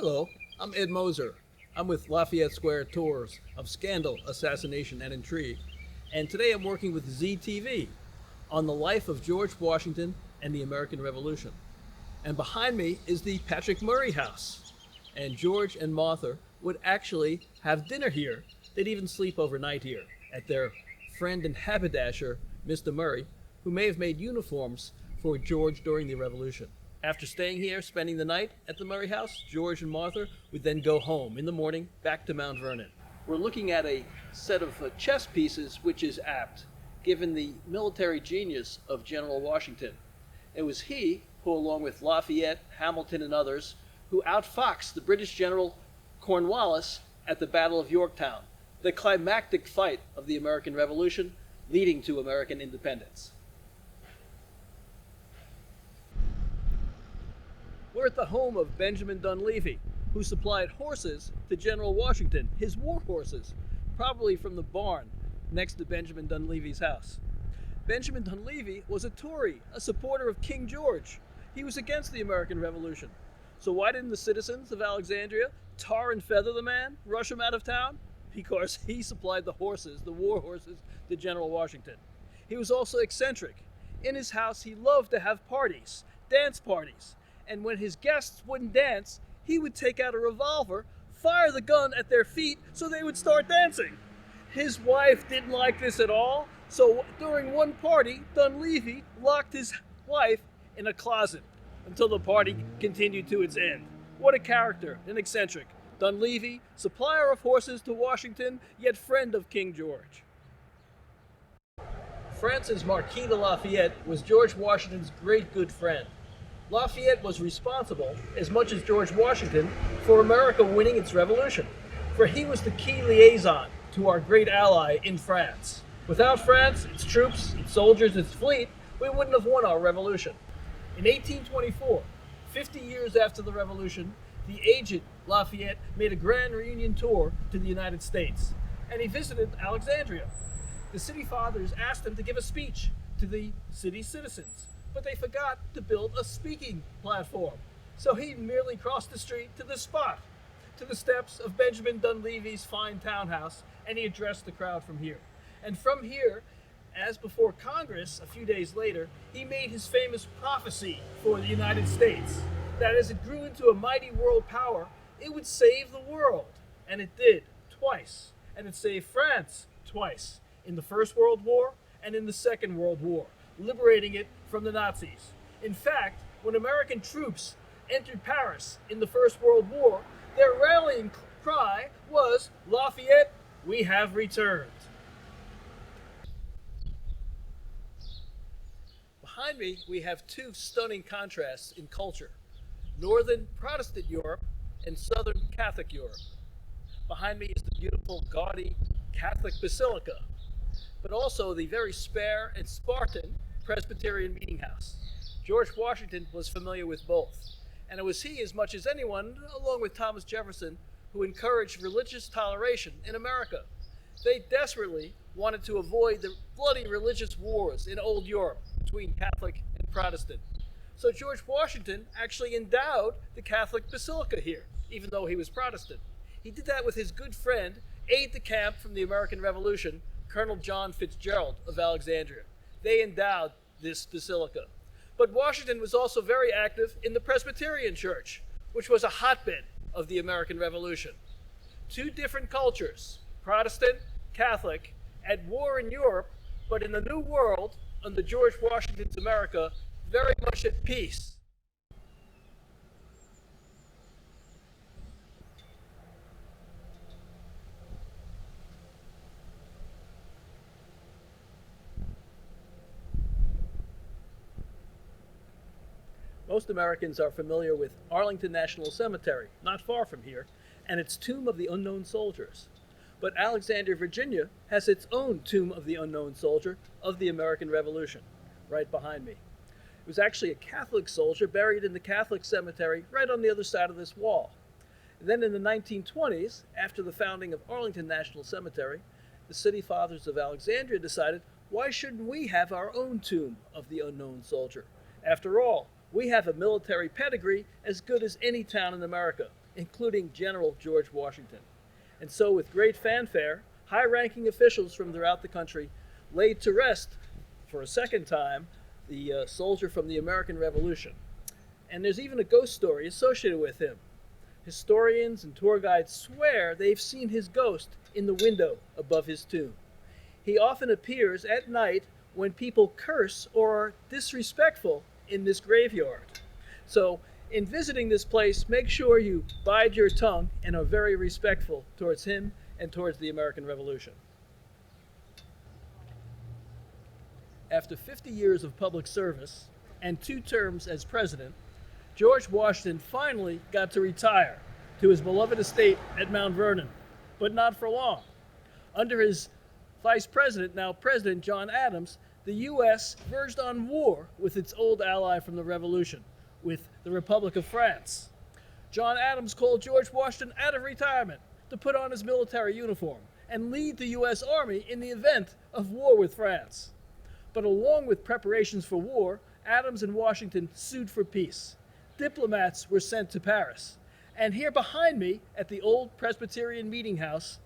Hello, I'm Ed Moser. I'm with Lafayette Square Tours of Scandal, Assassination and Intrigue, and today I'm working with ZTV on the life of George Washington and the American Revolution. And behind me is the Patrick Murray house. And George and Martha would actually have dinner here. They'd even sleep overnight here at their friend and haberdasher, Mr. Murray, who may have made uniforms for George during the Revolution. After staying here, spending the night at the Murray house, George and Martha would then go home in the morning back to Mount Vernon. We're looking at a set of chess pieces, which is apt, given the military genius of General Washington. It was he who, along with Lafayette, Hamilton, and others, who outfoxed the British General Cornwallis at the Battle of Yorktown, the climactic fight of the American Revolution leading to American independence. We're at the home of Benjamin Dunleavy, who supplied horses to General Washington, his war horses, probably from the barn next to Benjamin Dunleavy's house. Benjamin Dunleavy was a Tory, a supporter of King George. He was against the American Revolution. So why didn't the citizens of Alexandria tar and feather the man, rush him out of town? Because he supplied the horses, the war horses, to General Washington. He was also eccentric. In his house, he loved to have parties, dance parties. And when his guests wouldn't dance, he would take out a revolver, fire the gun at their feet so they would start dancing. His wife didn't like this at all, so during one party, Dunleavy locked his wife in a closet until the party continued to its end. What a character, an eccentric. Dunleavy, supplier of horses to Washington, yet friend of King George. Francis Marquis de Lafayette was George Washington's great good friend. Lafayette was responsible, as much as George Washington, for America winning its revolution, for he was the key liaison to our great ally in France. Without France, its troops, its soldiers, its fleet, we wouldn't have won our revolution. In 1824, 50 years after the revolution, the aged Lafayette made a grand reunion tour to the United States, and he visited Alexandria. The city fathers asked him to give a speech to the city citizens, but they forgot to build a speaking platform. So he merely crossed the street to the spot, to the steps of Benjamin Dunleavy's fine townhouse, and he addressed the crowd from here. And from here, as before Congress a few days later, he made his famous prophecy for the United States, that as it grew into a mighty world power, it would save the world. And it did, twice. And it saved France twice, in the First World War and in the Second World War, liberating it from the Nazis. In fact, when American troops entered Paris in the First World War, their rallying cry was, "Lafayette, we have returned." Behind me, we have two stunning contrasts in culture: Northern Protestant Europe and Southern Catholic Europe. Behind me is the beautiful, gaudy Catholic Basilica, but also the very spare and Spartan Presbyterian meeting house. George Washington was familiar with both, and it was he, as much as anyone, along with Thomas Jefferson, who encouraged religious toleration in America. They desperately wanted to avoid the bloody religious wars in old Europe between Catholic and Protestant. So George Washington actually endowed the Catholic Basilica here, even though he was Protestant. He did that with his good friend, aide-de-camp from the American Revolution, Colonel John Fitzgerald of Alexandria. They endowed this basilica. But Washington was also very active in the Presbyterian Church, which was a hotbed of the American Revolution. Two different cultures, Protestant, Catholic, at war in Europe, but in the New World, under George Washington's America, very much at peace. Most Americans are familiar with Arlington National Cemetery, not far from here, and its Tomb of the Unknown Soldiers. But Alexandria, Virginia has its own Tomb of the Unknown Soldier of the American Revolution, right behind me. It was actually a Catholic soldier buried in the Catholic cemetery right on the other side of this wall. And then in the 1920s, after the founding of Arlington National Cemetery, the city fathers of Alexandria decided, why shouldn't we have our own Tomb of the Unknown Soldier? After all, we have a military pedigree as good as any town in America. including General George Washington. And so, with great fanfare, high-ranking officials from throughout the country laid to rest, for a second time, the soldier from the American Revolution. And there's even a ghost story associated with him. Historians and tour guides swear they've seen his ghost in the window above his tomb. He often appears at night when people curse or are disrespectful in this graveyard. So, in visiting this place, make sure you bide your tongue and are very respectful towards him and towards the American Revolution. After 50 years of public service and 2 terms as president, George Washington finally got to retire to his beloved estate at Mount Vernon, but not for long. Under his vice president, now President John Adams, the U.S. verged on war with its old ally from the Revolution, with the Republic of France. John Adams called George Washington out of retirement to put on his military uniform and lead the U.S. Army in the event of war with France. But along with preparations for war, Adams and Washington sued for peace. Diplomats were sent to Paris. And here behind me, at the old Presbyterian meeting house,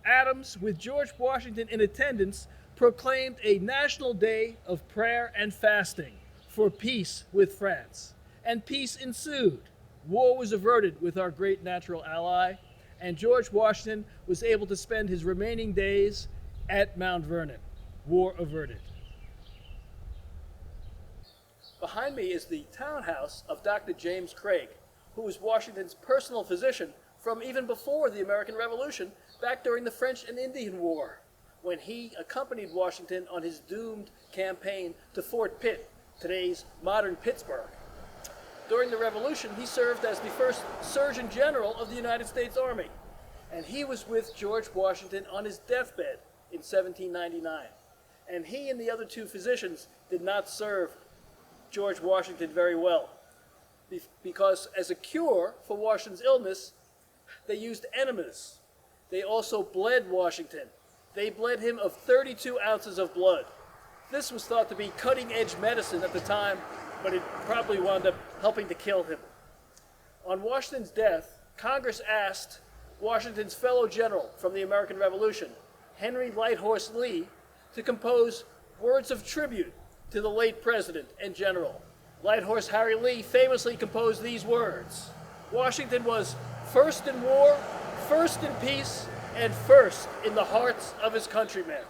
Adams, with George Washington in attendance, proclaimed a national day of prayer and fasting for peace with France. And peace ensued. War was averted with our great natural ally, and George Washington was able to spend his remaining days at Mount Vernon. War averted. Behind me is the townhouse of Dr. James Craig, who was Washington's personal physician from even before the American Revolution, back during the French and Indian War, when he accompanied Washington on his doomed campaign to Fort Pitt, today's modern Pittsburgh. During the Revolution, he served as the first Surgeon General of the United States Army, and he was with George Washington on his deathbed in 1799. And he and the other 2 physicians did not serve George Washington very well, because as a cure for Washington's illness, they used enemas. They also bled Washington. They bled him of 32 ounces of blood. This was thought to be cutting-edge medicine at the time, but it probably wound up helping to kill him. On Washington's death, Congress asked Washington's fellow general from the American Revolution, Henry Lighthorse Lee, to compose words of tribute to the late president and general. Lighthorse Harry Lee famously composed these words: Washington was first in war, first in peace, and first in the hearts of his countrymen.